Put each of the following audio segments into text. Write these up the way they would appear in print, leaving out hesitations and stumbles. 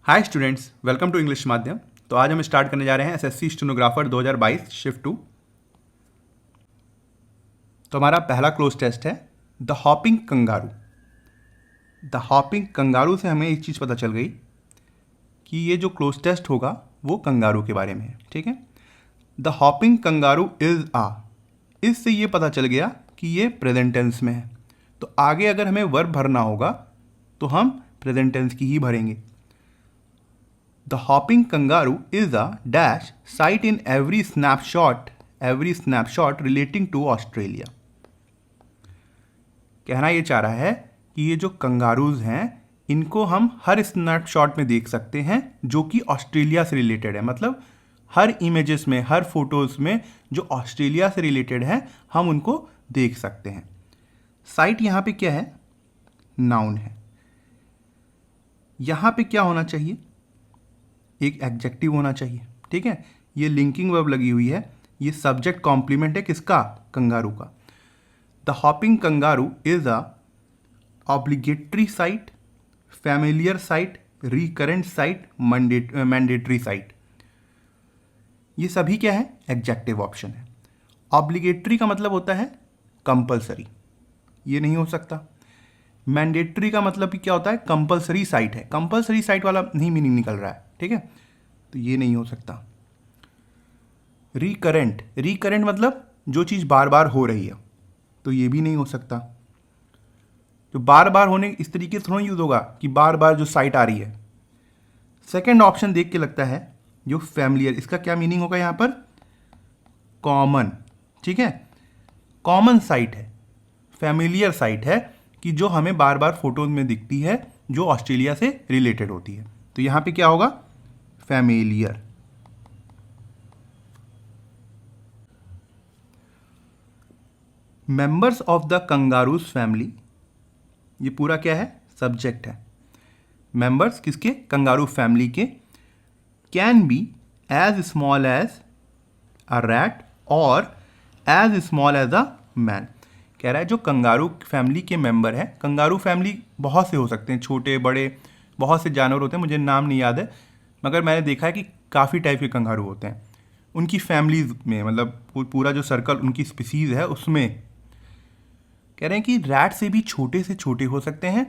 Hi students, welcome to English Madhyam. तो आज हम स्टार्ट करने जा रहे हैं एसएससी स्टेनोग्राफर 2022 शिफ्ट 2। तो हमारा पहला क्लोज टेस्ट है the hopping kangaroo. The hopping kangaroo से हमें एक चीज़ पता चल गई कि ये जो क्लोज टेस्ट होगा वो कंगारू के बारे में है। ठीक है, द हॉपिंग कंगारू इज आ, इससे ये पता चल गया कि ये प्रेजेंट टेंस में है। तो आगे अगर हमें वर्ब भरना होगा तो हम प्रेजेंट टेंस की ही भरेंगे। The hopping kangaroo is a dash sight in every snapshot relating to Australia। कहना ये चाह रहा है कि ये जो कंगारूज हैं इनको हम हर स्नैपशॉट में देख सकते हैं जो कि ऑस्ट्रेलिया से रिलेटेड है। मतलब हर इमेजेस में, हर फोटोज में जो ऑस्ट्रेलिया से रिलेटेड है हम उनको देख सकते हैं। साइट यहाँ पे क्या है? नाउन है। यहाँ पे क्या होना चाहिए? एक एडजेक्टिव होना चाहिए। ठीक है, ये लिंकिंग वर्ब लगी हुई है, ये सब्जेक्ट कॉम्प्लीमेंट है किसका? कंगारू का। The hopping kangaroo is a obligatory site, familiar site, recurrent site, mandatory site. ये सभी क्या है? एडजेक्टिव ऑप्शन है। ऑब्लिगेटरी का मतलब होता है कंपलसरी, ये नहीं हो सकता। मैंडेटरी का मतलब भी क्या होता है? कंपलसरी साइट है। कंपलसरी साइट वाला नहीं मीनिंग निकल रहा है। ठीक है, तो ये नहीं हो सकता। रिकरेंट, रिकरेंट मतलब जो चीज़ बार बार हो रही है, तो ये भी नहीं हो सकता। तो बार बार होने इस तरीके से थोड़ा यूज होगा कि बार बार जो साइट आ रही है। सेकंड ऑप्शन देख के लगता है जो फैमिलियर, इसका क्या मीनिंग होगा यहाँ पर? कॉमन। ठीक है, कॉमन साइट है, फैमिलियर साइट है कि जो हमें बार बार फोटोज में दिखती है, जो ऑस्ट्रेलिया से रिलेटेड होती है। तो यहाँ पे क्या होगा? Familiar. Members of the kangaroos family, ये पूरा क्या है? सब्जेक्ट है। मेंबर्स किसके? कंगारू फैमिली के। Can be as small as a rat और as small as a man. कह रहा है जो कंगारू फैमिली के मेंबर हैं, कंगारू फैमिली बहुत से हो सकते हैं, छोटे बड़े बहुत से जानवर होते हैं, मुझे नाम नहीं याद है, मगर मैंने देखा है कि काफ़ी टाइप के कंगारू होते हैं उनकी फैमिलीज में। मतलब पूरा जो सर्कल उनकी स्पीसीज है उसमें कह रहे हैं कि रैट से भी छोटे हो सकते हैं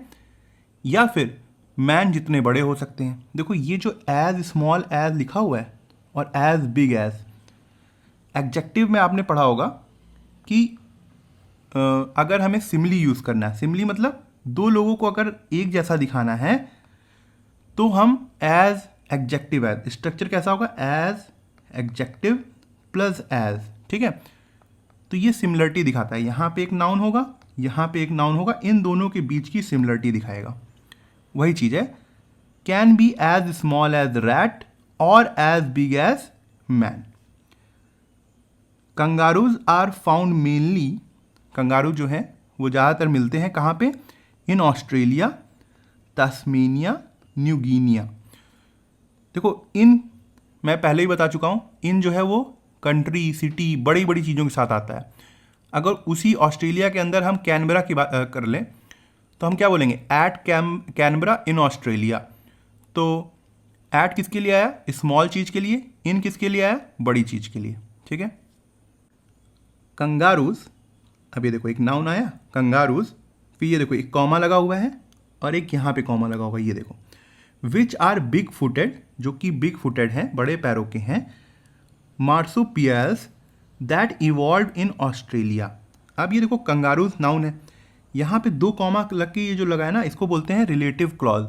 या फिर मैन जितने बड़े हो सकते हैं। देखो ये जो एज स्मॉल एज लिखा हुआ है और एज बिग एज, एडजेक्टिव में आपने पढ़ा होगा कि अगर हमें सिमिली यूज़ करना है, सिमिली मतलब दो लोगों को अगर एक जैसा दिखाना है तो हम एज एडजेक्टिव, एज स्ट्रक्चर कैसा होगा? Age adjective plus age. ठीक है, तो ये सिमिलरिटी दिखाता है। यहाँ पे एक नाउन होगा, यहाँ पे एक नाउन होगा, इन दोनों के बीच की सिमिलरिटी दिखाएगा। वही चीज़ है, can be as small as rat और as big as man. Kangaroos are found mainly, kangaroo जो हैं वो ज़्यादातर मिलते हैं कहाँ पे? In Australia, Tasmania, New Guinea. देखो इन मैं पहले ही बता चुका हूँ, इन जो है वो कंट्री, सिटी, बड़ी बड़ी चीज़ों के साथ आता है। अगर उसी ऑस्ट्रेलिया के अंदर हम कैनबरा की बात कर लें तो हम क्या बोलेंगे? At Canberra in Australia. तो एट किसके लिए आया? स्मॉल चीज़ के लिए। इन किसके लिए आया? बड़ी चीज़ के लिए। ठीक है, कंगारूज, अब ये देखो एक नाउन आया कंगारूज, फिर ये देखो एक कॉमा लगा हुआ है और एक यहाँ पे कॉमा लगा हुआ है, ये देखो। विच आर बिग फुटेड, जो कि बिग फुटेड हैं, बड़े पैरों के हैं। Marsupials that evolve in Australia. अब ये देखो कंगारूज नाउन है, यहाँ पे दो कॉमा लग के ये जो लगा है ना, इसको बोलते हैं रिलेटिव क्लॉज,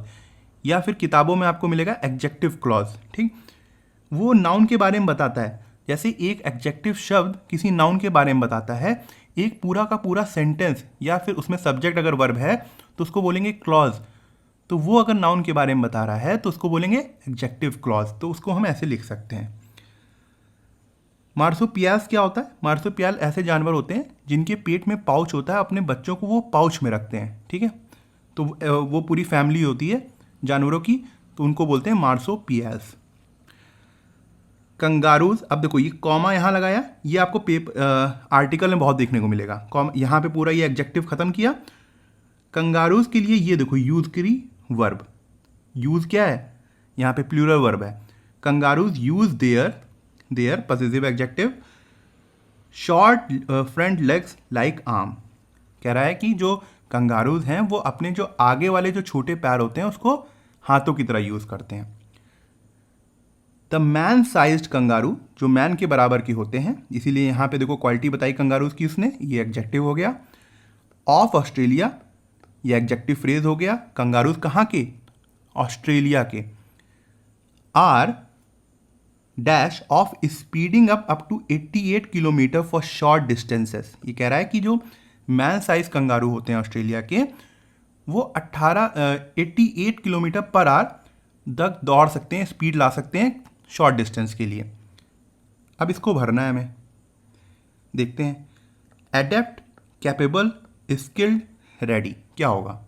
या फिर किताबों में आपको मिलेगा एडजेक्टिव क्लॉज। ठीक, वो नाउन के बारे में बताता है। जैसे एक एडजेक्टिव शब्द किसी नाउन के बारे में बताता है, एक पूरा का पूरा सेंटेंस या फिर उसमें सब्जेक्ट अगर वर्ब है तो उसको बोलेंगे क्लॉज। तो वो अगर नाउन के बारे में बता रहा है तो उसको बोलेंगे एडजेक्टिव क्लॉज। तो उसको हम ऐसे लिख सकते हैं। मार्सुपियल्स क्या होता है? मार्सुपियल ऐसे जानवर होते हैं जिनके पेट में पाउच होता है, अपने बच्चों को वो पाउच में रखते हैं। ठीक है, तो वो पूरी फैमिली होती है जानवरों की, तो उनको बोलते हैं मार्सुपियल्स। कंगारूज, अब देखो ये कॉमा यहाँ लगाया, ये आपको आर्टिकल में बहुत देखने को मिलेगा। कॉमा यहाँ पे पूरा ये एडजेक्टिव खत्म किया। कंगारूज के लिए ये देखो यूज करी वर्ब, यूज क्या है? यहाँ पे प्लूरल वर्ब है। Kangaroos use their possessive adjective short front legs like arm. कह रहा है कि जो कंगारूज हैं वो अपने जो आगे वाले जो छोटे पैर होते हैं उसको हाथों की तरह यूज करते हैं। द मैन साइज्ड कंगारू, जो मैन के बराबर के होते हैं, इसीलिए यहाँ पे देखो क्वालिटी बताई कंगारूज की उसने, ये एडजेक्टिव हो गया। ऑफ ऑस्ट्रेलिया, ये एडजेक्टिव फ्रेज हो गया। कंगारूज कहाँ के? ऑस्ट्रेलिया के। Are dash of speeding up to 88 kilometre for short distances. ये कह रहा है कि जो मैन साइज कंगारू होते हैं ऑस्ट्रेलिया के, वो 88 किलोमीटर पर आवर तक दौड़ सकते हैं, स्पीड ला सकते हैं शॉर्ट डिस्टेंस के लिए। अब इसको भरना है हमें, देखते हैं। एडेप्ट, कैपेबल, स्किल्ड, रेडी, क्या होगा?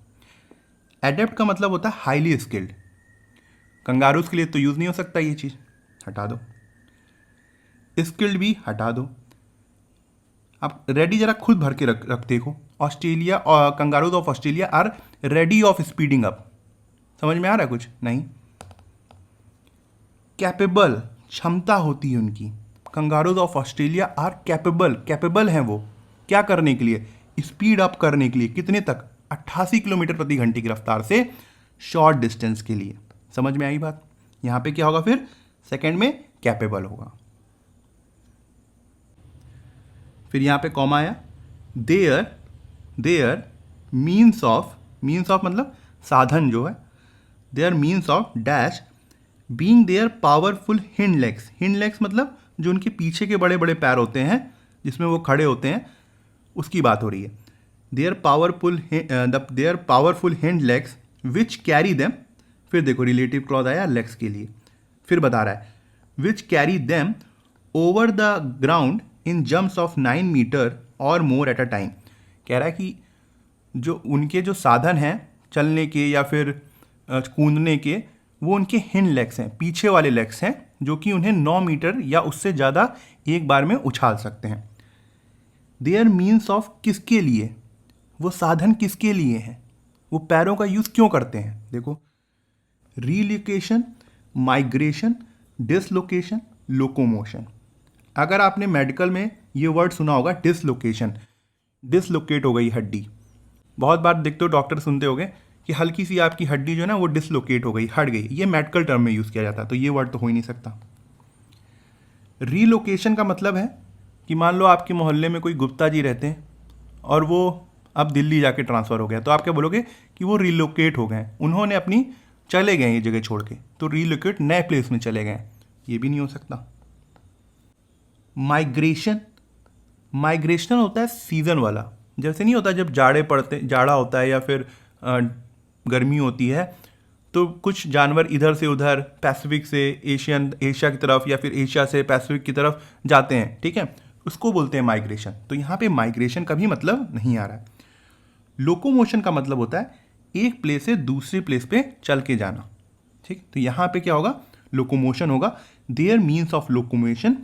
एडेप्ट का मतलब होता है हाईली स्किल्ड। कंगारूज के लिए तो यूज़ नहीं हो सकता ये चीज़, हटा दो। स्किल्ड भी हटा दो। अब रेडी जरा खुद भर के रख देखो। ऑस्ट्रेलिया और kangaroos of Australia are ready of speeding up. समझ में आ रहा है कुछ? नहीं। कैपेबल, क्षमता होती है उनकी। Kangaroos of Australia are capable हैं वो, क्या करने के लिए? स्पीड अप करने के लिए। कितने तक? 88 किलोमीटर प्रति घंटे की रफ्तार से शॉर्ट डिस्टेंस के लिए। समझ में आई बात? यहां पे क्या होगा फिर? सेकंड में कैपेबल होगा। फिर यहां पे कॉमा आया। देयर मीन्स ऑफ मतलब साधन जो है, their means of dash being their powerful hind legs मतलब जो उनके पीछे के बड़े बड़े पैर होते हैं जिसमें वो खड़े होते हैं, उसकी बात हो रही है। Their powerful hind legs which carry them, फिर देखो रिलेटिव क्लॉज आया लेग्स के लिए, फिर बता रहा है which carry them over the ground in jumps of 9 metre और मोर एट अ टाइम। कह रहा है कि जो उनके जो साधन हैं चलने के या फिर कूदने के, वो उनके हिंड लेग्स हैं, पीछे वाले लेग्स हैं, जो कि उन्हें 9 मीटर या उससे ज़्यादा एक बार में उछाल सकते हैं। देयर मीन्स ऑफ किसके लिए? वो साधन किसके लिए हैं? वो पैरों का यूज़ क्यों करते हैं? देखो, रीलोकेशन, माइग्रेशन, डिसलोकेशन, लोकोमोशन। अगर आपने मेडिकल में ये वर्ड सुना होगा डिसलोकेशन, डिसलोकेट हो गई हड्डी। बहुत बार देखते हो डॉक्टर सुनते होंगे कि हल्की सी आपकी हड्डी जो है ना वो डिसलोकेट हो गई, हट गई। ये मेडिकल टर्म में यूज़ किया जाता है, तो ये वर्ड तो हो ही नहीं सकता। रीलोकेशन का मतलब है कि मान लो आपके मोहल्ले में कोई गुप्ता जी रहते हैं और वो अब दिल्ली जाके ट्रांसफ़र हो गया, तो आप क्या बोलोगे कि वो रीलोकेट हो गए, उन्होंने अपनी चले गए ये जगह छोड़ के, तो रीलोकेट नए प्लेस में चले गए। ये भी नहीं हो सकता। माइग्रेशन होता है सीज़न वाला, जैसे नहीं होता जब जाड़ा होता है या फिर गर्मी होती है, तो कुछ जानवर इधर से उधर पैसिफिक से एशिया की तरफ या फिर एशिया से पैसिफिक की तरफ जाते हैं, ठीक है, उसको बोलते हैं माइग्रेशन। तो यहाँ पे माइग्रेशन का भी मतलब नहीं आ रहा है। लोकोमोशन का मतलब होता है एक प्लेस से दूसरे प्लेस पे चल के जाना, ठीक। तो यहाँ पे क्या होगा? लोकोमोशन होगा। Their means of locomotion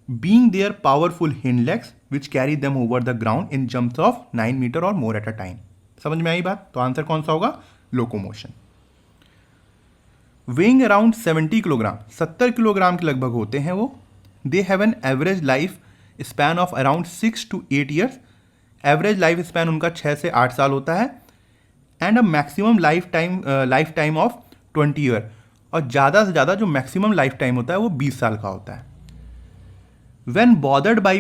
being their powerful hind legs which carry them over the ground in jumps of 9 meter or more at a time। समझ में आई बात? तो आंसर कौन सा होगा? Locomotion. weighing around 70 kilogram, 70 kilogram के लगभग होते हैं वो। they have an average life span of around 6 to 8 years। Average life span उनका 6 से 8 साल होता है। And a maximum life time of 20 year, और ज़्यादा से ज़्यादा जो मैक्सिमम लाइफ टाइम होता है वो 20 साल का होता है। When bothered by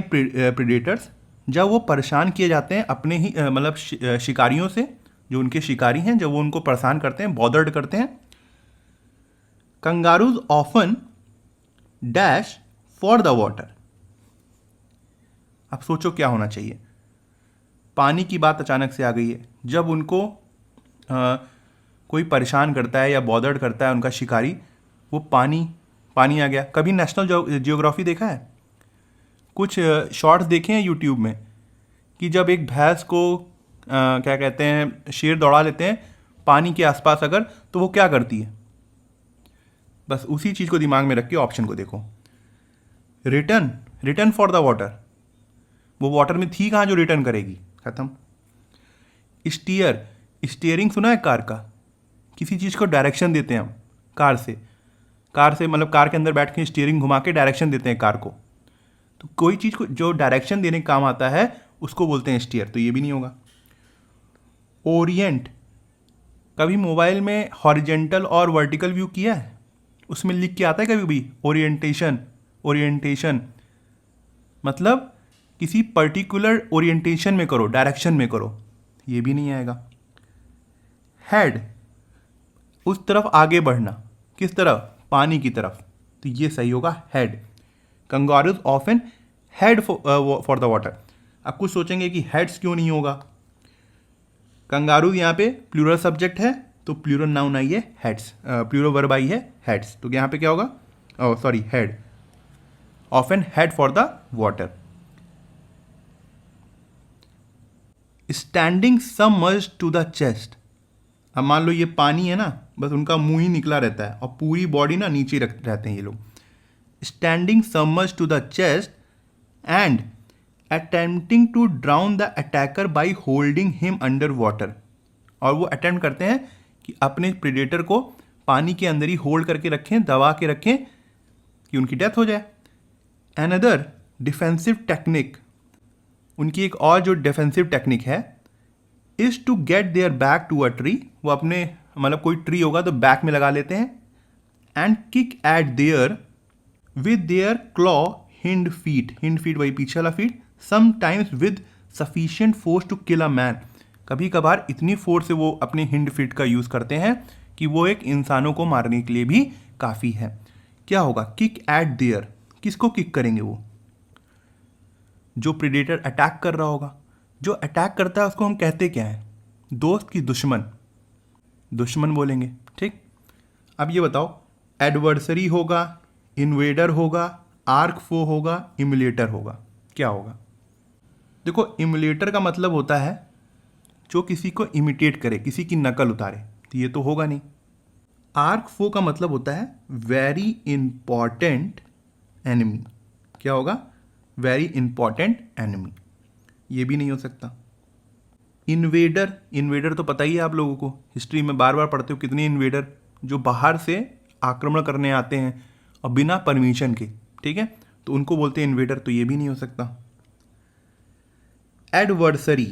predators, जब वो परेशान किए जाते हैं अपने ही मतलब शिकारियों से, जो उनके शिकारी हैं, जब वो उनको परेशान करते हैं, बॉदर्ड करते हैं। Kangaroos often dash for the water. अब सोचो क्या होना चाहिए? पानी की बात अचानक से आ गई है। जब उनको कोई परेशान करता है या बॉदर्ड करता है उनका शिकारी, वो पानी आ गया। कभी नेशनल जियोग्राफी देखा है? कुछ शॉर्ट्स देखे हैं यूट्यूब में कि जब एक भैंस को क्या कहते हैं, शेर दौड़ा लेते हैं पानी के आसपास अगर, तो वो क्या करती है? बस उसी चीज़ को दिमाग में रख के ऑप्शन को देखो। रिटर्न फॉर द वाटर, वो वाटर में थी कहाँ जो रिटर्न करेगी? खत्म। स्टीयरिंग सुना है कार का? किसी चीज़ को डायरेक्शन देते हैं हम, कार से मतलब कार के अंदर बैठ के स्टीयरिंग घुमा के डायरेक्शन देते हैं कार को। तो कोई चीज़ को जो डायरेक्शन देने का काम आता है उसको बोलते हैं स्टीयर, तो ये भी नहीं होगा। ओरिएंट, कभी मोबाइल में हॉरिजेंटल और वर्टिकल व्यू किया है? उसमें लिख के आता है कभी भी ओरिएंटेशन मतलब किसी पर्टिकुलर ओरिएंटेशन में करो, डायरेक्शन में करो, ये भी नहीं आएगा। हेड, उस तरफ आगे बढ़ना, किस तरफ? पानी की तरफ, तो ये सही होगा head. Kangaroos often head for the water. आप कुछ सोचेंगे कि हेड्स क्यों नहीं होगा? कंगारू यहाँ पे प्लूरल सब्जेक्ट है तो प्लूरल नाउन आई है हेड्स, प्लूरल वर्ब आई है हेड्स, तो यहाँ पे क्या होगा? Sorry head, often head for the water. Standing submerged to the chest, अब मान लो ये पानी है ना, बस उनका मुंह ही निकला रहता है और पूरी बॉडी ना नीचे रहते हैं ये लोग। Standing submerged to the chest and attempting to drown the attacker by holding him under water, और वो अटेम्प्ट करते हैं कि अपने प्रेडेटर को पानी के अंदर ही होल्ड करके रखें, दबा के रखें कि उनकी डेथ हो जाए। अनदर डिफेंसिव टेक्निक, उनकी एक और जो डिफेंसिव टेक्निक है, is to get their back to a tree, वो अपने मतलब कोई ट्री होगा तो बैक में लगा लेते हैं, and kick at their with their claw hind feet वही पीछे वाला feet, sometimes with sufficient force to kill a man, कभी कभार इतनी फोर्स से वो अपने हिंड फीट का यूज़ करते हैं कि वो एक इंसानों को मारने के लिए भी काफ़ी है। क्या होगा? किक एट देयर, किसको किक करेंगे? वो जो प्रेडेटर अटैक कर रहा होगा। जो अटैक करता है उसको हम कहते क्या हैं? दोस्त की दुश्मन बोलेंगे, ठीक। अब ये बताओ, एडवर्सरी होगा, इन्वेडर होगा, आर्क फो होगा, इमुलेटर होगा, क्या होगा? देखो, इमुलेटर का मतलब होता है जो किसी को इमिटेट करे, किसी की नकल उतारे, तो ये तो होगा नहीं। आर्क फो का मतलब होता है वेरी इंपॉर्टेंट एनिमी, क्या होगा? वेरी इंपॉर्टेंट एनिमी, ये भी नहीं हो सकता। इन्वेडर तो पता ही है आप लोगों को, हिस्ट्री में बार बार पढ़ते हो कितने इन्वेडर जो बाहर से आक्रमण करने आते हैं और बिना परमिशन के, ठीक है, तो उनको बोलते हैं इन्वेडर, तो ये भी नहीं हो सकता। एडवर्सरी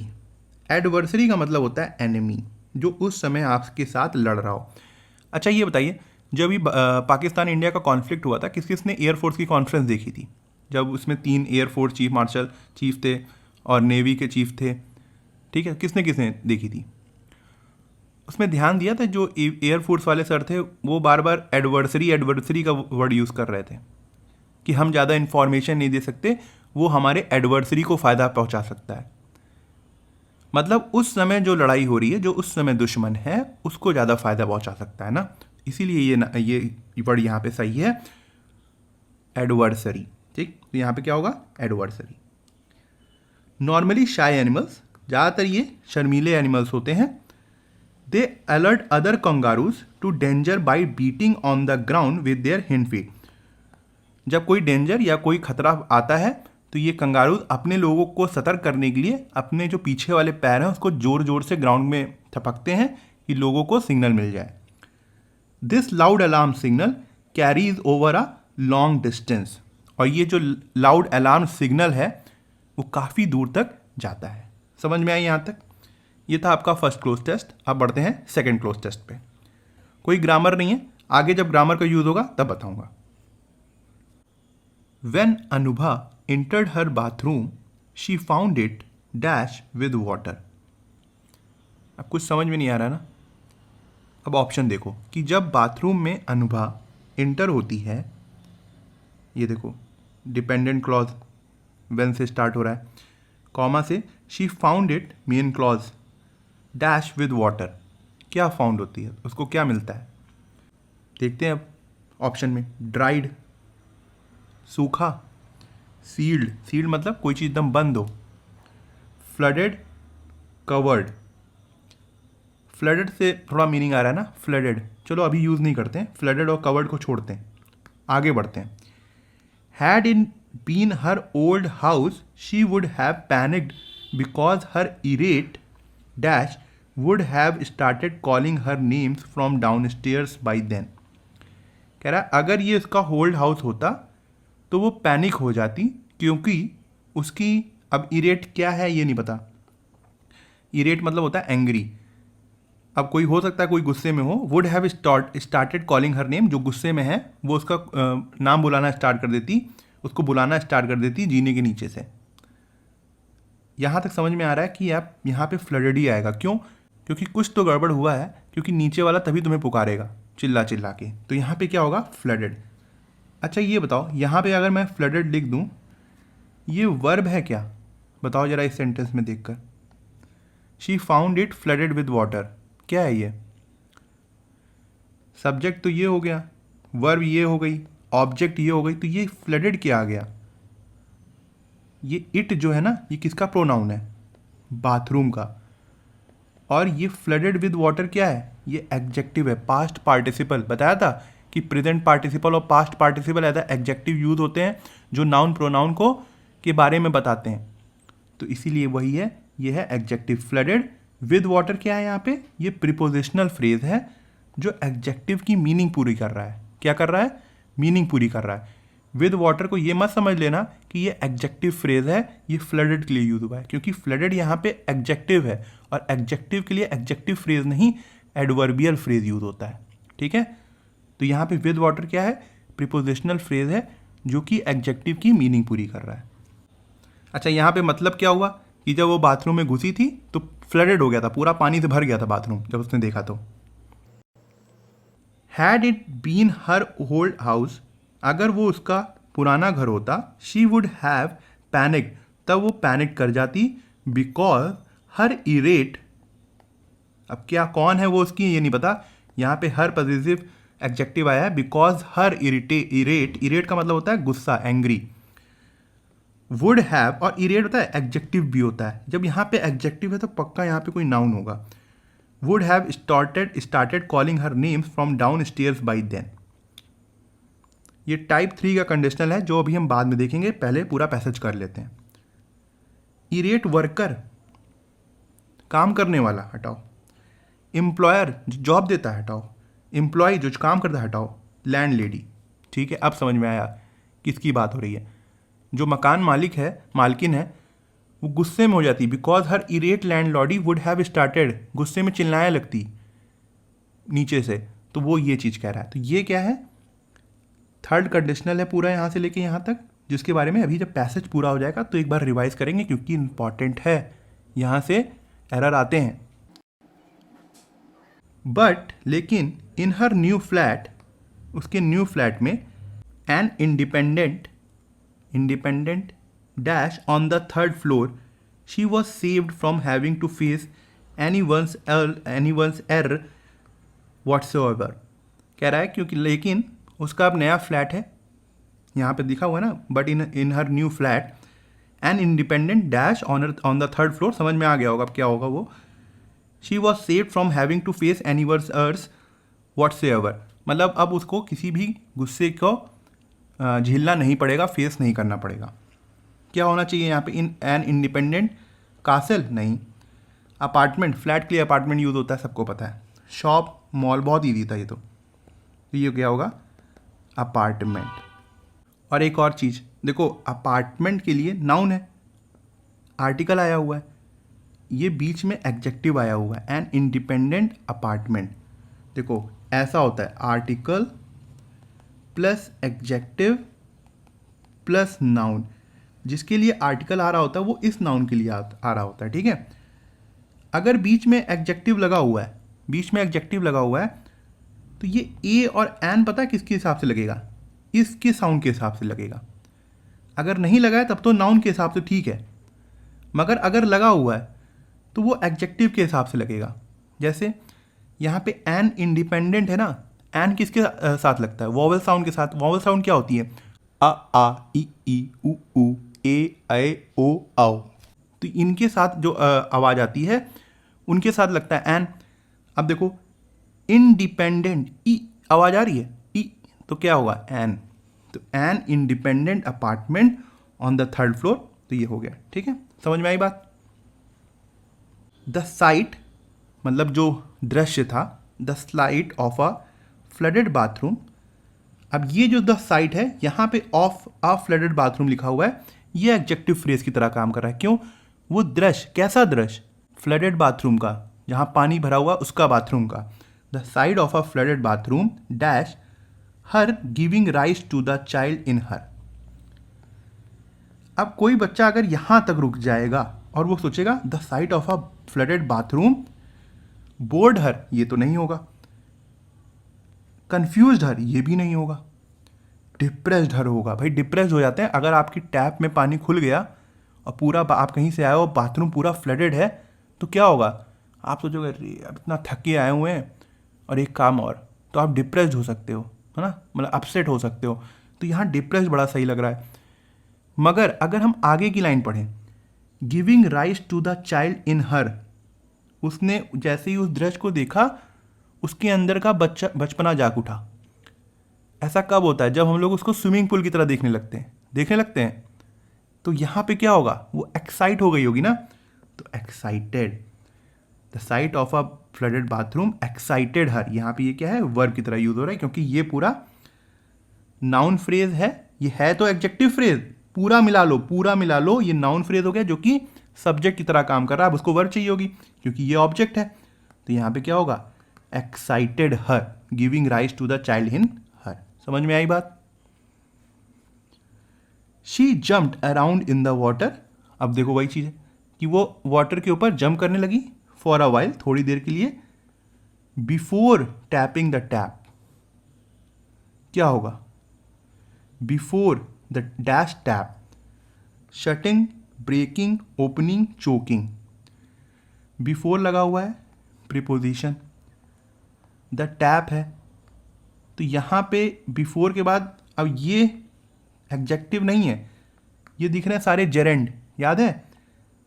का मतलब होता है एनिमी, जो उस समय आपके साथ लड़ रहा हो। अच्छा ये बताइए, जब अभी पाकिस्तान इंडिया का कॉन्फ्लिक्ट हुआ था, किसने एयरफोर्स की कॉन्फ्रेंस देखी थी? जब उसमें 3 एयरफोर्स चीफ मार्शल चीफ थे और नेवी के चीफ थे, ठीक है, किसने देखी थी? उसमें ध्यान दिया था जो एयरफोर्स वाले सर थे वो बार बार एडवर्सरी का वर्ड यूज़ कर रहे थे कि हम ज़्यादा इन्फॉर्मेशन नहीं दे सकते, वो हमारे एडवर्सरी को फ़ायदा पहुंचा सकता है। मतलब उस समय जो लड़ाई हो रही है, जो उस समय दुश्मन है, उसको ज़्यादा फ़ायदा पहुंचा सकता है ना, इसीलिए ये वर्ड यहाँ पे सही है, एडवर्सरी, ठीक। तो यहाँ पे क्या होगा? एडवर्सरी। नॉर्मली शाई एनिमल्स, ज़्यादातर ये शर्मीले एनिमल्स होते हैं। They alert other kangaroos to danger by beating on the ground with their hind feet. जब कोई डेंजर या कोई खतरा आता है तो ये कंगारूज अपने लोगों को सतर्क करने के लिए अपने जो पीछे वाले पैर हैं उसको जोर जोर से ग्राउंड में थपकते हैं कि लोगों को सिग्नल मिल जाए। This loud alarm signal carries over a long distance, और ये जो लाउड अलार्म सिग्नल है वो काफ़ी दूर तक जाता है। समझ में आई यहाँ तक? ये था आपका फर्स्ट क्लोज टेस्ट। अब बढ़ते हैं सेकंड क्लोज टेस्ट पे। कोई ग्रामर नहीं है, आगे जब ग्रामर का यूज़ होगा तब बताऊंगा। When Anubha entered her bathroom, she found it dash with water. अब कुछ समझ में नहीं आ रहा ना? अब ऑप्शन देखो कि जब बाथरूम में अनुभा इंटर होती है, ये देखो डिपेंडेंट क्लॉज when से स्टार्ट हो रहा है, कॉमा से she found it main clause dash with water, क्या फाउंड होती है, उसको क्या मिलता है? देखते हैं अब ऑप्शन में। ड्राइड, सूखा, सील्ड मतलब कोई चीज़ एकदम बंद हो, फ्लडेड, कवर्ड। फ्लडेड से थोड़ा मीनिंग आ रहा है ना, फ्लडेड, चलो अभी यूज़ नहीं करते हैं, फ्लडेड और कवर्ड को छोड़ते हैं, आगे बढ़ते हैं। Had in been her old house she would have panicked because her irate dash would have started calling her names from downstairs by then. कह रहा है अगर ये इसका होल्ड हाउस होता तो वो पैनिक हो जाती, क्योंकि उसकी अब इरेट क्या है ये नहीं पता। इरेट मतलब होता है एंग्री। अब कोई हो सकता है कोई गुस्से में हो, would have started calling her name, जो गुस्से में है वो उसका नाम बुलाना स्टार्ट कर देती, उसको बुलाना स्टार्ट कर देती जीने के नीचे से। यहाँ तक समझ में आ रहा है कि आप यहाँ पे फ्लडेड ही आएगा। क्यों? क्योंकि कुछ तो गड़बड़ हुआ है, क्योंकि नीचे वाला तभी तुम्हें पुकारेगा चिल्ला चिल्ला के। तो यहाँ पे क्या होगा? फ्लडेड। अच्छा ये बताओ, यहाँ पे अगर मैं फ्लडेड लिख दूँ, ये वर्ब है क्या? बताओ जरा इस सेंटेंस में देखकर। She found it flooded with water, क्या है ये? सब्जेक्ट तो ये हो गया, वर्ब ये हो गई, ऑब्जेक्ट ये हो गई, तो ये फ्लडेड क्या आ गया? ये इट जो है ना, ये किसका प्रोनाउन है? बाथरूम का। और ये फ्लडेड विद वाटर क्या है? ये एडजेक्टिव है, पास्ट पार्टिसिपल। बताया था कि प्रेजेंट पार्टिसिपल और पास्ट पार्टिसिपल ऐसा एडजेक्टिव यूज होते हैं जो नाउन प्रोनाउन को के बारे में बताते हैं। तो इसीलिए वही है, ये है एडजेक्टिव। फ्लडेड विद वाटर क्या है यहाँ पे? ये प्रीपोजिशनल फ्रेज है जो एडजेक्टिव की मीनिंग पूरी कर रहा है। क्या कर रहा है? मीनिंग पूरी कर रहा है। विद वाटर को ये मत समझ लेना कि ये एडजेक्टिव फ्रेज है, ये फ्लडेड के लिए यूज हुआ है, क्योंकि फ्लडेड यहाँ पे एडजेक्टिव है और एडजेक्टिव के लिए एडजेक्टिव फ्रेज नहीं एडवर्बियल फ्रेज यूज होता है। ठीक है, तो यहाँ पे विद वाटर क्या है? प्रीपोजिशनल फ्रेज है जो कि एडजेक्टिव की मीनिंग पूरी कर रहा है। अच्छा, यहाँ पे मतलब क्या हुआ कि जब वो बाथरूम में घुसी थी तो फ्लडेड हो गया था, पूरा पानी से भर गया था बाथरूम जब उसने देखा तो। Had it been her old house, अगर वो उसका पुराना घर होता, शी वुड हैव पैनिक, तब वो पैनिक कर जाती, बिकॉज हर इरेट, अब क्या कौन है वो उसकी ये नहीं पता, यहाँ पे हर पॉजिटिव एडजेक्टिव आया है, बिकॉज हर इरेट का मतलब होता है गुस्सा, एंग्री। वुड हैव और इरेट होता है एडजेक्टिव भी होता है। जब यहाँ पे एडजेक्टिव है तो पक्का यहाँ पे कोई नाउन होगा। Would have started calling her names from downstairs by then. ये टाइप 3 का कंडीशनल है जो अभी हम बाद में देखेंगे, पहले पूरा पैसेज कर लेते हैं। इरेट वर्कर, काम करने वाला, हटाओ। एम्प्लॉयर, जो जॉब देता है, हटाओ। एम्प्लॉय, जो काम करता है, हटाओ। लैंड लेडी, ठीक है, अब समझ में आया किसकी बात हो रही है। जो मकान मालिक है, मालकिन है, वो गुस्से में हो जाती, because her irate landlady would have started, गुस्से में चिल्लाने लगती नीचे से, तो वो ये चीज़ कह रहा है। तो ये क्या है? थर्ड कंडीशनल है पूरा यहाँ से लेके यहाँ तक, जिसके बारे में अभी जब पैसेज पूरा हो जाएगा तो एक बार रिवाइज करेंगे, क्योंकि इंपॉर्टेंट है, यहाँ से एरर आते हैं। बट लेकिन इन हर न्यू फ्लैट, उसके न्यू फ्लैट में, an independent dash on the third floor, she was saved from having to face anyone's error whatsoever. कह रहा है क्योंकि लेकिन उसका अब नया फ्लैट है, यहाँ पे दिखा हुआ है ना, but in her new flat an independent dash on the third floor, समझ में आ गया होगा अब क्या होगा वो। She was saved from having to face anniversaries whatsoever, मतलब अब उसको किसी भी गुस्से को झेलना नहीं पड़ेगा, फेस नहीं करना पड़ेगा। क्या होना चाहिए यहाँ पे? इन एन इंडिपेंडेंट कासल, नहीं। अपार्टमेंट, फ्लैट के लिए अपार्टमेंट यूज़ होता है, सबको पता है। शॉप, मॉल, बहुत ईजी था ये तो ये क्या होगा? अपार्टमेंट। और एक और चीज़ देखो, अपार्टमेंट के लिए नाउन है, आर्टिकल आया हुआ है, ये बीच में एडजेक्टिव आया हुआ है, एन इंडिपेंडेंट अपार्टमेंट। देखो ऐसा होता है, article plus adjective plus noun, जिसके लिए आर्टिकल आ रहा होता है वो इस नाउन के लिए आ रहा होता है, ठीक है। अगर बीच में एडजेक्टिव लगा हुआ है, बीच में एडजेक्टिव लगा हुआ है, तो ये ए और एन पता है किसके हिसाब से लगेगा? इसके साउंड के हिसाब से लगेगा। अगर नहीं लगा है तब तो नाउन के हिसाब से ठीक है, मगर अगर लगा हुआ है तो वो एडजेक्टिव के हिसाब से लगेगा। जैसे यहाँ पे एन इंडिपेंडेंट है ना, एन किसके साथ लगता है? वॉवल साउंड के साथ। वॉवल साउंड क्या होती है? आ ई उ ए ओ आओ, तो इनके साथ जो आवाज़ आती है उनके साथ लगता है एन। अब देखो इंडिपेंडेंट, ई आवाज़ आ रही है, ई, तो क्या होगा? एन। तो an independent apartment on the third floor, तो ये हो गया, ठीक है, समझ में आई बात। द साइट मतलब जो दृश्य था, the sight of a flooded bathroom अब ये जो द साइट है, यहाँ पे ऑफ अ फ्लडेड बाथरूम लिखा हुआ है, ये एडजेक्टिव फ्रेज की तरह काम कर रहा है। क्यों? वो दृश्य, कैसा दृश्य? फ्लडेड बाथरूम का, जहाँ पानी भरा हुआ उसका बाथरूम का। The side of a flooded bathroom dash her giving rise to the child in her. अब कोई बच्चा अगर यहाँ तक रुक जाएगा और वो सोचेगा the sight of a flooded bathroom bored her, ये तो नहीं होगा। कंफ्यूज्ड हर, ये भी नहीं होगा। डिप्रेस्ड हर होगा। भाई डिप्रेस्ड हो जाते हैं अगर आपकी टैप में पानी खुल गया और पूरा आप कहीं से आए हो, बाथरूम पूरा फ्लडेड है, तो क्या होगा? आप सोचोगे अरे अब इतना थक के आए हुए हैं और एक काम और, तो आप डिप्रेस्ड हो सकते हो, है ना, मतलब अपसेट हो सकते हो। तो यहाँ डिप्रेस्ड बड़ा सही लग रहा है। मगर अगर हम आगे की लाइन पढ़ें, giving rise to the child in her, उसने जैसे ही उस दृश्य को देखा उसके अंदर का बचपना जाग उठा। ऐसा कब होता है? जब हम लोग उसको स्विमिंग पूल की तरह देखने लगते हैं। तो यहाँ पे क्या होगा? वो एक्साइट हो गई होगी ना, तो excited. The sight of a flooded bathroom excited her, यहाँ पे ये क्या है? वर्ब की तरह यूज हो रहा है, क्योंकि ये पूरा नाउन फ्रेज है। ये है तो एडजेक्टिव फ्रेज, पूरा मिला लो, ये नाउन फ्रेज हो गया जो कि सब्जेक्ट की तरह काम कर रहा है। अब उसको वर्ब चाहिए होगी क्योंकि ये ऑब्जेक्ट है। तो यहाँ पे क्या होगा? Excited her giving rise to the child in her. समझ में आई बात? She jumped around in the water. अब देखो वही चीज है कि वो वाटर के ऊपर जंप करने लगी फॉर अ वाइल, थोड़ी देर के लिए। बिफोर टैपिंग द टैप, क्या होगा? Before the dash tap, shutting, breaking, opening, choking. Before लगा हुआ है प्रीपोजिशन, द टैप है, तो यहाँ पे बिफोर के बाद अब ये एडजेक्टिव नहीं है, ये दिख रहे हैं सारे जेरेंड। याद है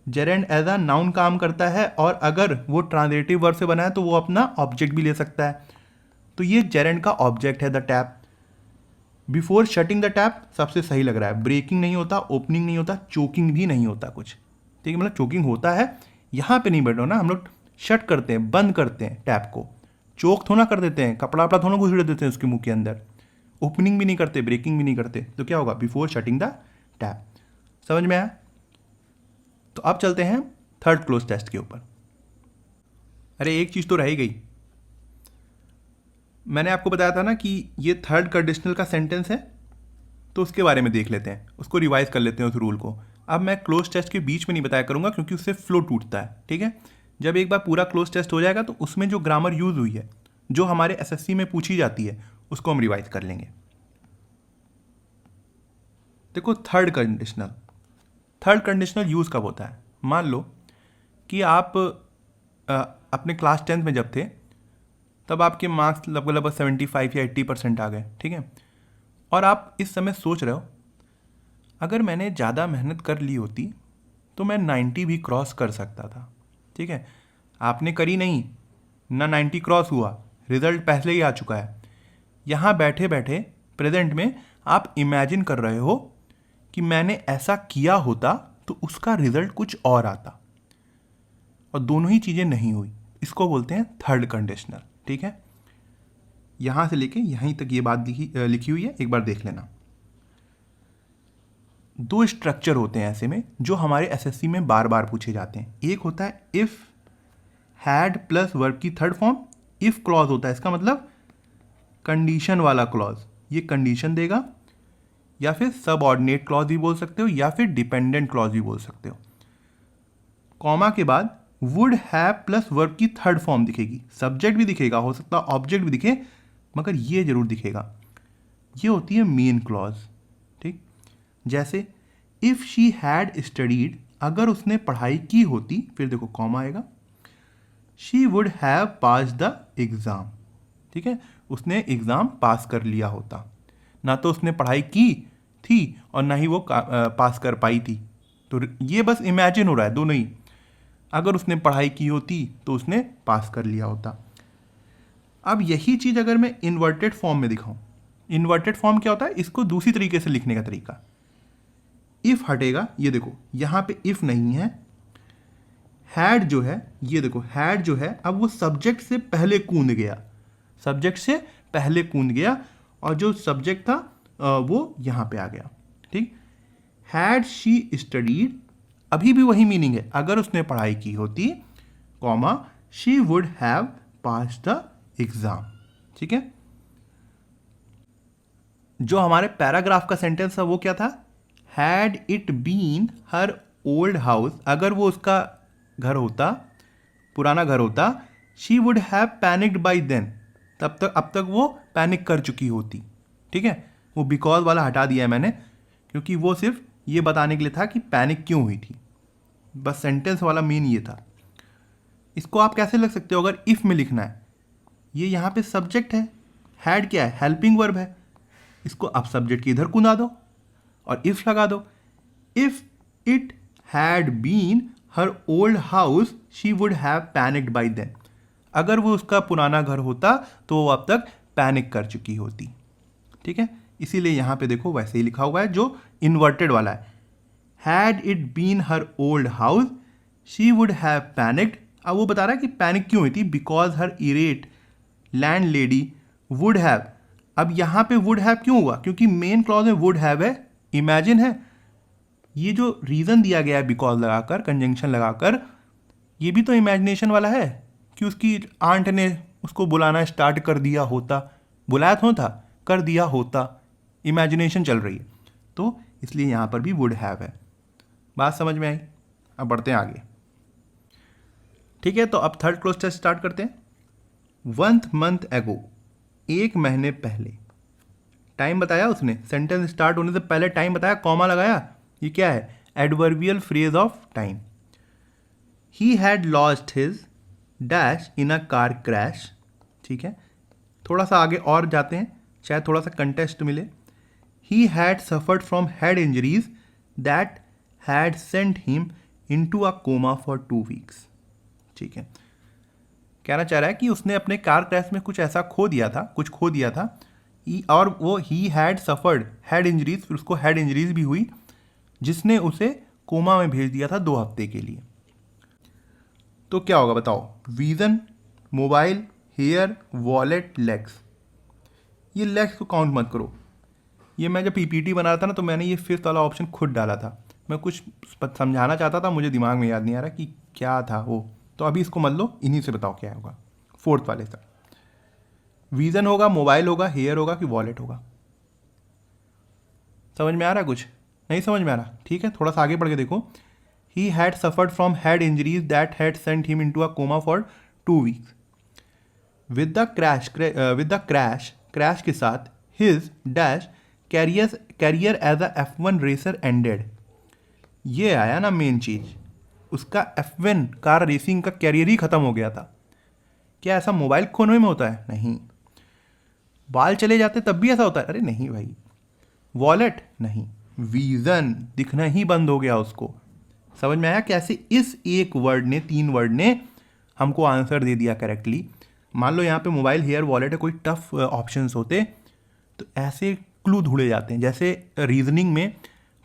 जेरेंड एज अ नाउन काम करता है, और अगर वो ट्रांजिटिव वर्ब से बना है तो वो अपना ऑब्जेक्ट भी ले सकता है। तो ये जेरेंड का ऑब्जेक्ट है the tap. Before shutting the tap सबसे सही लग रहा है। ब्रेकिंग नहीं होता, ओपनिंग नहीं होता, चोकिंग भी नहीं होता कुछ, ठीक है। मतलब चोकिंग होता है, यहाँ पे नहीं बैठो ना, हम लोग शट करते हैं, बंद करते हैं टैप को, चोक थोड़ा कर देते हैं, कपड़ा वपड़ा थोड़ा घुसेड़ देते हैं उसके मुंह के अंदर। ओपनिंग भी नहीं करते, ब्रेकिंग भी नहीं करते। तो क्या होगा? Before shutting the tap. समझ में आया? तो अब चलते हैं थर्ड क्लोज टेस्ट के ऊपर। अरे एक चीज़ तो रह ही गई, मैंने आपको बताया था ना कि ये थर्ड कंडीशनल का सेंटेंस है, तो उसके बारे में देख लेते हैं, उसको रिवाइज कर लेते हैं उस रूल को। अब मैं क्लोज टेस्ट के बीच में नहीं बताया करूँगा क्योंकि उससे फ्लो टूटता है, ठीक है। जब एक बार पूरा क्लोज टेस्ट हो जाएगा तो उसमें जो ग्रामर यूज हुई है, जो हमारे एसएससी में पूछी जाती है, उसको हम रिवाइज कर लेंगे। देखो थर्ड कंडीशनल यूज कब होता है? मान लो कि आप अपने क्लास 10th में जब थे तब आपके मार्क्स लगभग 75 या 80% आ गए, ठीक है। और आप इस समय सोच रहे हो अगर मैंने ज़्यादा मेहनत कर ली होती तो मैं 90 भी क्रॉस कर सकता था, ठीक है। आपने करी नहीं ना, 90 क्रॉस हुआ, रिजल्ट पहले ही आ चुका है। यहाँ बैठे बैठे प्रेजेंट में आप इमेजिन कर रहे हो कि मैंने ऐसा किया होता तो उसका रिजल्ट कुछ और आता, और दोनों ही चीज़ें नहीं हुई। इसको बोलते हैं थर्ड कंडीशनल, ठीक है। यहाँ से लेके यहीं तक ये बात लिखी हुई है, एक बार देख लेना। दो स्ट्रक्चर होते हैं ऐसे में जो हमारे एसएससी में बार बार पूछे जाते हैं। एक होता है इफ हैड प्लस वर्ब की थर्ड फॉर्म, इफ क्लॉज होता है, इसका मतलब कंडीशन वाला क्लॉज, ये कंडीशन देगा, या फिर सबऑर्डिनेट क्लॉज भी बोल सकते हो, या फिर डिपेंडेंट क्लॉज भी बोल सकते हो। कॉमा के बाद वुड हैव प्लस वर्ब की थर्ड फॉर्म दिखेगी, सब्जेक्ट भी दिखेगा, हो सकता है ऑब्जेक्ट भी दिखे, मगर ये जरूर दिखेगा, ये होती है मेन क्लॉज, ठीक। जैसे इफ शी हैड स्टडीड, अगर उसने पढ़ाई की होती, फिर देखो कॉमा आएगा, she would have pass the exam, ठीक है, उसने एग्जाम पास कर लिया होता। ना तो उसने पढ़ाई की थी और ना ही वो पास कर पाई थी, तो ये बस इमेजिन हो रहा है दोनों ही। अगर उसने पढ़ाई की होती तो उसने पास कर लिया होता। अब यही चीज़ अगर मैं इन्वर्टेड फॉर्म में दिखाऊं, इन्वर्टेड फॉर्म क्या होता है, इसको दूसरी तरीके से लिखने का तरीका, इफ हटेगा, ये देखो यहाँ पे इफ नहीं है, हैड जो है, ये देखो हैड जो है, अब वो सब्जेक्ट से पहले कूद गया, सब्जेक्ट से पहले कूद गया, और जो सब्जेक्ट था वो यहाँ पे आ गया। ठीक, हैड शी स्टडीड, अभी भी वही मीनिंग है, अगर उसने पढ़ाई की होती, comma, she would have pass the exam. ठीक है, जो हमारे पैराग्राफ का सेंटेंस था वो क्या था, had it been her old house, अगर वो उसका घर होता, पुराना घर होता, she would have panicked by then, तब तक अब तक वो पैनिक कर चुकी होती। ठीक है, वो बिकॉज वाला हटा दिया है मैंने, क्योंकि वो सिर्फ ये बताने के लिए था कि पैनिक क्यों हुई थी, बस सेंटेंस वाला मीन ये था। इसको आप कैसे लिख सकते हो अगर इफ़ में लिखना है, ये यहाँ पे सब्जेक्ट है, हैड क्या है, हेल्पिंग वर्ब है, इसको आप सब्जेक्ट की इधर कुंदा दो और इफ़ लगा दो। If it had been her old house she would have panicked by then, अगर वो उसका पुराना घर होता तो वो अब तक पैनिक कर चुकी होती। ठीक है, इसीलिए यहाँ पे देखो वैसे ही लिखा हुआ है जो इन्वर्टेड वाला है, had it been her old house she would have panicked. अब वो बता रहा है कि पैनिक क्यों हुई थी, because her irate landlady would have. अब यहाँ पे वुड हैव क्यों हुआ, क्योंकि मेन क्लॉज में वुड हैव है, इमेजिन है, ये जो रीज़न दिया गया है बिकॉज लगाकर, कंजंक्शन लगाकर, ये भी तो इमेजिनेशन वाला है कि उसकी आंट ने उसको बुलाना स्टार्ट कर दिया होता, बुलाया तो था, कर दिया होता, इमेजिनेशन चल रही है, तो इसलिए यहाँ पर भी वुड हैव है। बात समझ में आई? अब बढ़ते हैं आगे। ठीक है, तो अब थर्ड क्लोज टेस्ट स्टार्ट करते हैं। 1 month ago, एक महीने पहले, टाइम बताया उसने, सेंटेंस स्टार्ट होने से पहले टाइम बताया, कॉमा लगाया, ये क्या है, adverbial phrase of time. He had lost his dash in a car crash. ठीक है, थोड़ा सा आगे और जाते हैं, शायद थोड़ा सा कंटेस्ट मिले। He had suffered from head injuries that had sent him into a coma for 2 weeks। ठीक है, कहना चाह रहा है कि उसने अपने कार क्रैश में कुछ ऐसा खो दिया था, कुछ खो दिया था, और वो ही हैड सफर्ड हेड इंजरीज, फिर उसको हेड इंजरीज भी हुई, जिसने उसे कोमा में भेज दिया था 2 हफ्ते के लिए। तो क्या होगा बताओ, vision, mobile, hair, wallet, legs. ये लेग्स को काउंट मत करो, ये मैं जब पीपीटी बना रहा था ना तो मैंने ये फिफ्थ वाला ऑप्शन खुद डाला था, मैं कुछ समझाना चाहता था, मुझे दिमाग में याद नहीं आ रहा कि क्या था वो, तो अभी इसको मत लो, इन्हीं से बताओ क्या होगा। फोर्थ वाले से विजन होगा, मोबाइल होगा, हेयर होगा कि वॉलेट होगा। समझ में आ रहा है कुछ? नहीं समझ में आ रहा? ठीक है, थोड़ा सा आगे बढ़ के देखो। He had suffered from head injuries that had sent him into a coma for 2 weeks। With the crash के साथ his dash career as a F1 racer ended. ये आया ना मेन चीज, उसका F1 कार रेसिंग का कैरियर ही खत्म हो गया था। क्या ऐसा मोबाइल खोने में होता है? नहीं। बाल चले जाते तब भी ऐसा होता है? अरे नहीं भाई। वॉलेट? नहीं। विजन दिखना ही बंद हो गया उसको। समझ में आया कैसे इस एक वर्ड ने, 3 वर्ड ने हमको आंसर दे दिया करेक्टली। मान लो यहाँ पे मोबाइल, हेयर, वॉलेट है, कोई टफ ऑप्शंस होते तो ऐसे क्लू ढूंढे जाते हैं, जैसे रीजनिंग में,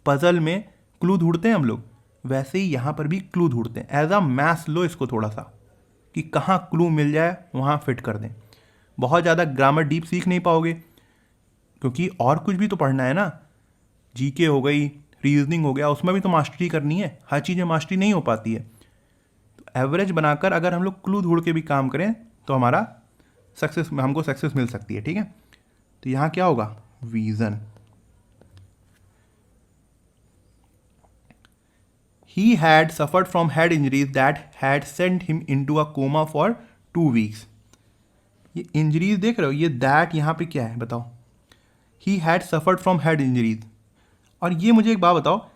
पजल में क्लू ढूंढते हैं हम लोग, वैसे ही यहाँ पर भी क्लू ढूंढते हैं। एज अ मैथ्स लो इसको थोड़ा सा, कि कहाँ क्लू मिल जाए वहाँ फिट कर दें। बहुत ज़्यादा ग्रामर डीप सीख नहीं पाओगे, क्योंकि और कुछ भी तो पढ़ना है ना, जीके हो गई, रीजनिंग हो गया, उसमें भी तो मास्टरी करनी है, हर चीज़ें मास्टरी नहीं हो पाती है। तो एवरेज बनाकर अगर हम लोग क्लू ढूंढ के भी काम करें तो हमारा हमको सक्सेस मिल सकती है। ठीक है, तो यहाँ क्या होगा, vision. He had suffered from head injuries that had sent him into a coma for 2 weeks। ये इंजरीज देख रहे हो, ये दैट यहाँ पे क्या है बताओ, ही had suffered from head injuries. और ये मुझे एक बात बताओ,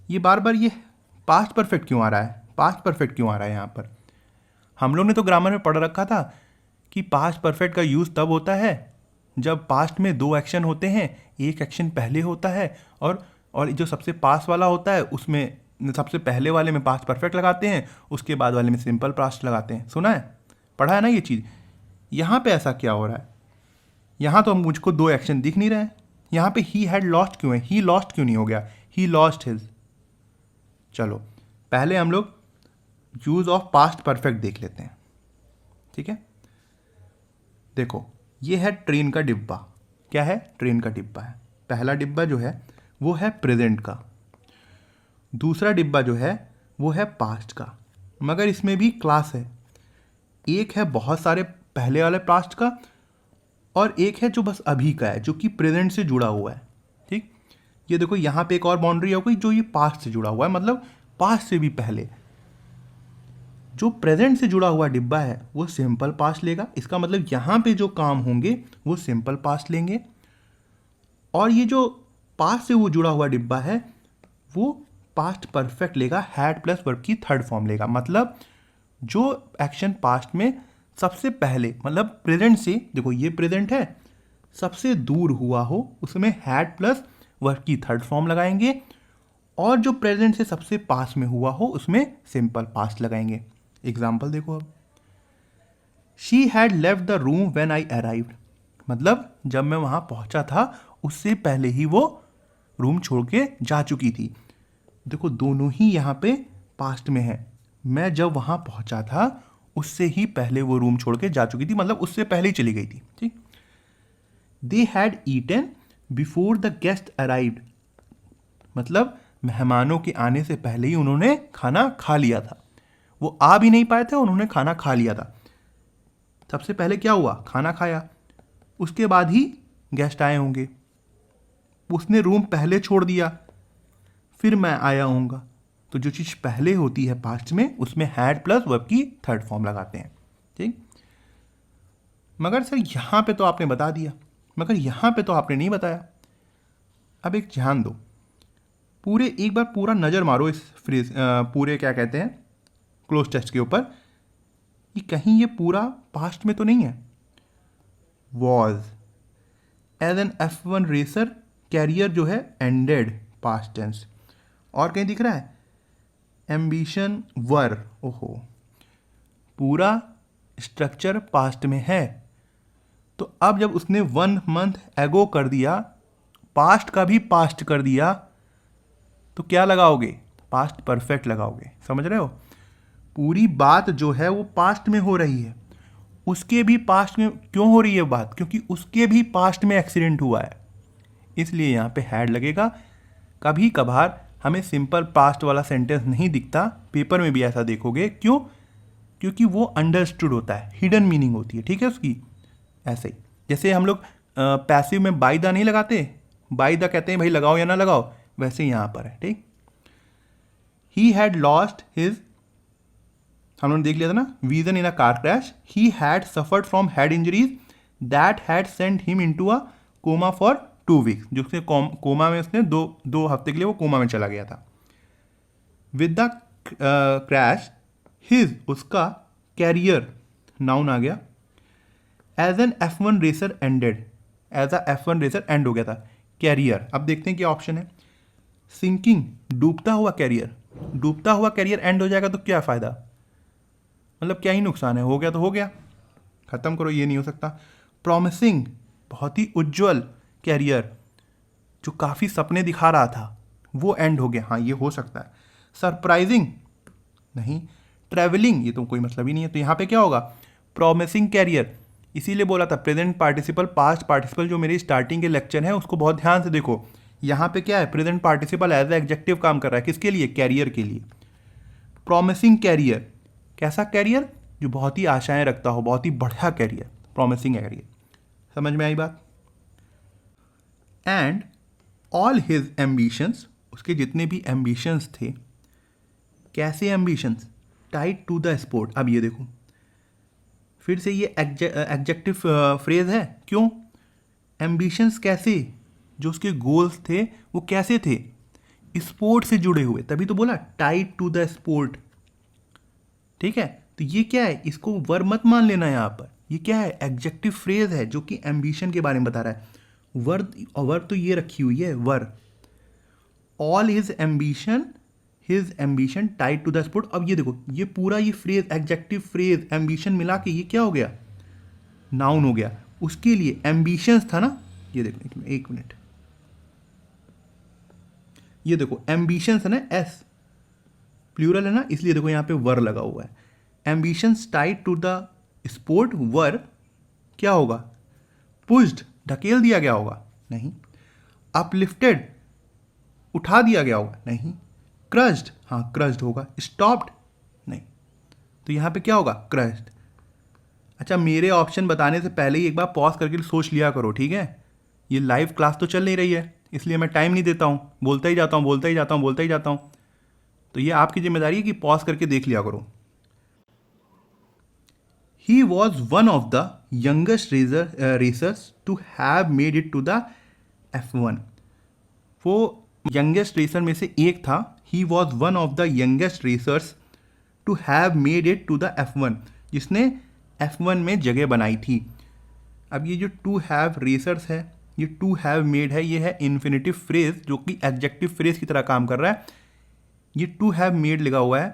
ये बार बार ये पास्ट परफेक्ट क्यों आ रहा है, पास्ट परफेक्ट क्यों आ रहा है यहाँ पर? हम लोग ने तो ग्रामर में पढ़ रखा था कि पास्ट परफेक्ट का यूज़ तब होता है जब पास्ट में 2 एक्शन होते हैं, एक एक्शन पहले होता है और जो सबसे पास वाला होता है उसमें सबसे पहले वाले में पास्ट परफेक्ट लगाते हैं, उसके बाद वाले में सिंपल पास्ट लगाते हैं। सुना है, पढ़ा है ना ये चीज़। यहाँ पे ऐसा क्या हो रहा है, यहाँ तो मुझको 2 एक्शन दिख नहीं रहे हैं। यहाँ पे ही हैड लॉस्ट क्यों है, ही लॉस्ट क्यों नहीं हो गया, ही लॉस्ट हिज। चलो पहले हम लोग यूज़ ऑफ पास्ट परफेक्ट देख लेते हैं। ठीक है, देखो ये है ट्रेन का डिब्बा, क्या है, ट्रेन का डिब्बा है। पहला डिब्बा जो है वो है प्रेजेंट का, दूसरा डिब्बा जो है वो है पास्ट का। मगर इसमें भी क्लास है, एक है बहुत सारे पहले वाले पास्ट का और एक है जो बस अभी का है, जो कि प्रेजेंट से जुड़ा हुआ है। ठीक, ये देखो यहाँ पे एक और बाउंड्री हो गई जो ये पास्ट से जुड़ा हुआ है, मतलब पास्ट से भी पहले। जो प्रेजेंट से जुड़ा हुआ डिब्बा है वो सिंपल पास्ट लेगा, इसका मतलब यहाँ पे जो काम होंगे वो सिंपल पास्ट लेंगे। और ये जो पास्ट से वो जुड़ा हुआ डिब्बा है वो पास्ट परफेक्ट लेगा, हैड प्लस वर्ब की थर्ड फॉर्म लेगा। मतलब जो एक्शन पास्ट में सबसे पहले, मतलब प्रेजेंट से, देखो ये प्रेजेंट है, सबसे दूर हुआ हो उसमें हैड प्लस वर्ब की थर्ड फॉर्म लगाएंगे, और जो प्रेजेंट से सबसे पास में हुआ हो उसमें सिंपल पास्ट लगाएंगे। एग्जाम्पल देखो अब, she had left the room when I arrived, मतलब जब मैं वहां पहुंचा था उससे पहले ही वो रूम छोड़ के जा चुकी थी। देखो दोनों ही यहाँ पे पास्ट में है, मैं जब वहां पहुंचा था उससे ही पहले वो रूम छोड़ के जा चुकी थी, मतलब उससे पहले ही चली गई थी। ठीक, they had eaten before the guest arrived, मतलब मेहमानों के आने से पहले ही उन्होंने खाना खा लिया था। वो आ भी नहीं पाए थे, उन्होंने खाना खा लिया था। सबसे पहले क्या हुआ, खाना खाया, उसके बाद ही गेस्ट आए होंगे, उसने रूम पहले छोड़ दिया, फिर मैं आया हूँगा। तो जो चीज़ पहले होती है पास्ट में उसमें हैड प्लस वर्ब की थर्ड फॉर्म लगाते हैं। ठीक, मगर सर यहाँ पे तो आपने बता दिया, मगर यहाँ पे तो आपने नहीं बताया। अब एक ध्यान दो, पूरे एक बार पूरा नज़र मारो इस फ्रेज, पूरे क्या कहते हैं क्लोज टेक्स्ट के ऊपर, कि कहीं ये पूरा पास्ट में तो नहीं है। Was as an F1 racer, career जो है एंडेड पास्ट टेंस। और कहीं दिख रहा है एम्बिशन वर, ओहो, पूरा स्ट्रक्चर पास्ट में है। तो अब जब उसने 1 मंथ एगो कर दिया, पास्ट का भी पास्ट कर दिया, तो क्या लगाओगे, पास्ट परफेक्ट लगाओगे। समझ रहे हो, पूरी बात जो है वो पास्ट में हो रही है, उसके भी पास्ट में क्यों हो रही है बात, क्योंकि उसके भी पास्ट में एक्सीडेंट हुआ है, इसलिए यहाँ पे हैड लगेगा। कभी कभार हमें सिंपल पास्ट वाला सेंटेंस नहीं दिखता, पेपर में भी ऐसा देखोगे, क्यों, क्योंकि वो अंडरस्टूड होता है, हिडन मीनिंग होती है। ठीक है उसकी, ऐसे ही जैसे हम लोग पैसिव में बाई द नहीं लगाते, बाई द कहते हैं भाई लगाओ या ना लगाओ, वैसे ही यहाँ पर है। ठीक, ही हैड लॉस्ट हिज, हम लोगों ने देख लिया था ना, he was in a car crash, he had suffered from head injuries that had sent him into a coma for 2 weeks, जो उसने कोमा में, उसने दो हफ्ते के लिए वो कोमा में चला गया था। विद द क्रैश हिज, उसका कैरियर नाउन आ गया, as an F1 racer ended, as a F1 racer end हो गया था कैरियर। अब देखते हैं क्या ऑप्शन है, सिंकिंग, डूबता हुआ कैरियर, डूबता हुआ कैरियर एंड हो जाएगा तो क्या फ़ायदा, मतलब क्या ही नुकसान है, हो गया तो हो गया, ख़त्म करो, ये नहीं हो सकता। प्रॉमिसिंग, बहुत ही उज्जवल कैरियर जो काफ़ी सपने दिखा रहा था, वो एंड हो गया, हाँ ये हो सकता है। सरप्राइजिंग नहीं, ट्रैवलिंग, ये तो कोई मतलब ही नहीं है, तो यहाँ पे क्या होगा, प्रॉमिसिंग कैरियर। इसीलिए बोला था प्रेजेंट पार्टिसिपल पास्ट पार्टिसिपल, जो मेरी स्टार्टिंग के लेक्चर है उसको बहुत ध्यान से देखो। यहाँ पे क्या है, present participle as a adjective काम कर रहा है, किसके लिए, कैरियर के लिए। प्रॉमिसिंग कैरियर, कैसा कैरियर, जो बहुत ही आशाएं रखता हो, बहुत ही बढ़िया कैरियर, प्रॉमिसिंग कैरियर। समझ में आई बात। एंड ऑल हिज एम्बिशंस, उसके जितने भी एम्बिशंस थे, कैसे ambitions, tied to the sport. अब ये देखो फिर से ये एडजेक्टिव फ्रेज है, क्यों, एम्बिशंस कैसे, जो उसके गोल्स थे वो कैसे थे, स्पोर्ट से जुड़े हुए, तभी तो बोला टाइड टू द स्पोर्ट। ठीक है, तो ये क्या है, इसको वर मत मान लेना यहाँ पर, ये क्या है, एडजेक्टिव फ्रेज है जो कि एम्बिशन के बारे में बता रहा है। वर तो ये रखी हुई है were, all his ambition tied to the sport. अब ये देखो, ये पूरा ये फ्रेज, एडजेक्टिव फ्रेज, एम्बिशन मिला के ये क्या हो गया, नाउन हो गया। उसके लिए एम्बिशंस था ना, ये देखो एक मिनट, ये देखो एम्बिशंस है ना, एस प्लूरल है ना, इसलिए देखो यहाँ पे वर लगा हुआ है। Ambitions tied to the sport, were क्या होगा, पुश्ड ढकेल दिया गया होगा, नहीं। अपलिफ्टेड, उठा दिया गया होगा, नहीं। क्रश्ड, हाँ क्रश्ड होगा। स्टॉप्ड, नहीं। तो यहाँ पे क्या होगा, क्रश्ड। अच्छा, मेरे ऑप्शन बताने से पहले ही एक बार पॉज करके सोच लिया करो, ठीक है। ये लाइव क्लास तो चल नहीं रही है, इसलिए मैं टाइम नहीं देता हूँ, बोलता ही जाता हूँ, बोलता ही जाता हूँ, बोलता ही जाता हूँ। तो ये आपकी जिम्मेदारी है कि पॉज करके देख लिया करो। He was one of the youngest racers to have made it to the F1. वो यंगेस्ट रेसर में से एक था। He was one of the youngest racers to have made it to the F1, जिसने F1 में जगह बनाई थी। अब ये जो टू हैव रेसर्स है, ये टू हैव मेड है, ये है इन्फिनेटिव फ्रेज जो कि एडजेक्टिव फ्रेज की तरह काम कर रहा है। ये टू हैव मेड लगा हुआ है,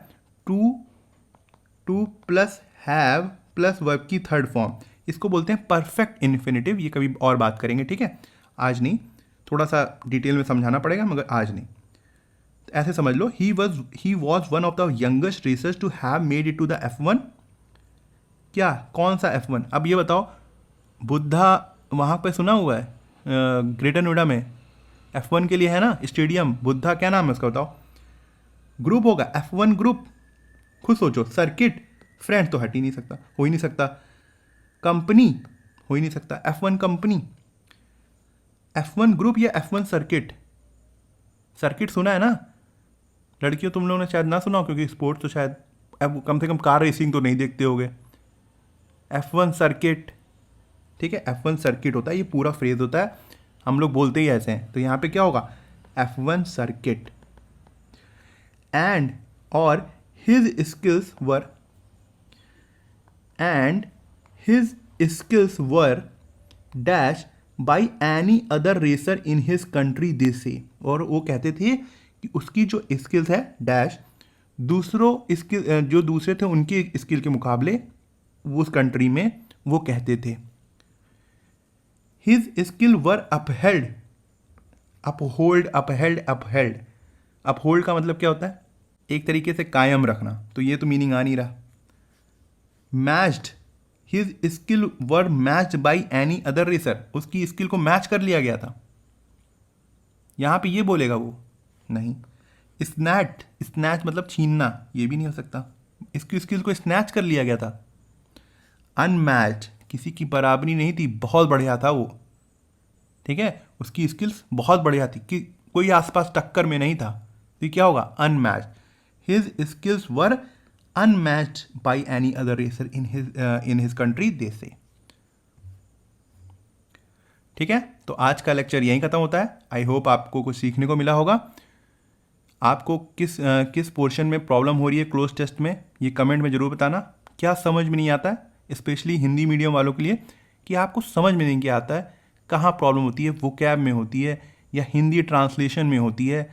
two plus have plus verb की थर्ड फॉर्म, इसको बोलते हैं परफेक्ट इन्फिनेटिव। ये कभी और बात करेंगे, ठीक है, आज नहीं, थोड़ा सा डिटेल में समझाना पड़ेगा, मगर आज नहीं। तो ऐसे समझ लो, he was one of the youngest racers to have made it to the F1। क्या, कौन सा F1? अब ये बताओ, बुद्धा वहाँ पे सुना हुआ है ग्रेटर नोएडा में F1 के लिए है ना स्टेडियम, बुद्धा क्या नाम है उसका बताओ? ग्रुप होगा, F1 ग्रुप। खुद सोचो, सर्किट, फ्रेंड तो हट ही नहीं सकता, हो ही नहीं सकता। कंपनी हो ही नहीं सकता, F1 कंपनी, F1 ग्रुप या F1 सर्किट। सर्किट सुना है ना लड़कियों, तुम लोगों ने शायद ना सुना हो, क्योंकि स्पोर्ट्स तो शायद कम से कम कार रेसिंग तो नहीं देखते होगे। F1 सर्किट, ठीक है, F1 सर्किट होता है, ये पूरा फ्रेज होता है, हम लोग बोलते ही ऐसे हैं। तो यहाँ पे क्या होगा, F1 सर्किट। एंड और his skills were dash by any other racer in his country they say. और वो कहते थे कि उसकी जो स्किल्स है डैश दूसरों स्किल, जो दूसरे थे उनकी स्किल के मुकाबले उस कंट्री में वो कहते थे। हिज स्किल वर अपहेल्ड, अपहोल्ड का मतलब क्या होता है, एक तरीके से कायम रखना, तो ये तो मीनिंग आ नहीं रहा। Matched, his skill were matched by any other racer, उसकी स्किल को मैच कर लिया गया था। यहां पे ये बोलेगा वो, नहीं। स्नैच मतलब छीनना, ये भी नहीं हो सकता, इसकी स्किल को स्नैच कर लिया गया था। अनमैच्ड, किसी की बराबरी नहीं थी, बहुत बढ़िया था वो, ठीक है, उसकी स्किल्स बहुत बढ़िया थी कि कोई आसपास टक्कर में नहीं था। तो क्या होगा, unmatched. His skills were unmatched by any other racer in his country they say. ठीक है, तो आज का लेक्चर यहीं खत्म होता है। आई होप आपको कुछ सीखने को मिला होगा। आपको किस पोर्शन में प्रॉब्लम हो रही है क्लोज टेस्ट में, ये कमेंट में ज़रूर बताना। क्या समझ में नहीं आता है, स्पेशली हिंदी मीडियम वालों के लिए, कि आपको समझ में नहीं क्या आता है, कहाँ प्रॉब्लम होती है, वोकैब में होती है या हिंदी ट्रांसलेशन में होती है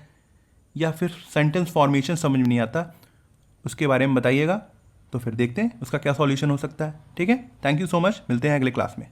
या फिर सेंटेंस फॉर्मेशन समझ में नहीं आता, उसके बारे में बताइएगा। तो फिर देखते हैं उसका क्या सॉल्यूशन हो सकता है। ठीक है, थैंक यू सो मच, मिलते हैं अगले क्लास में।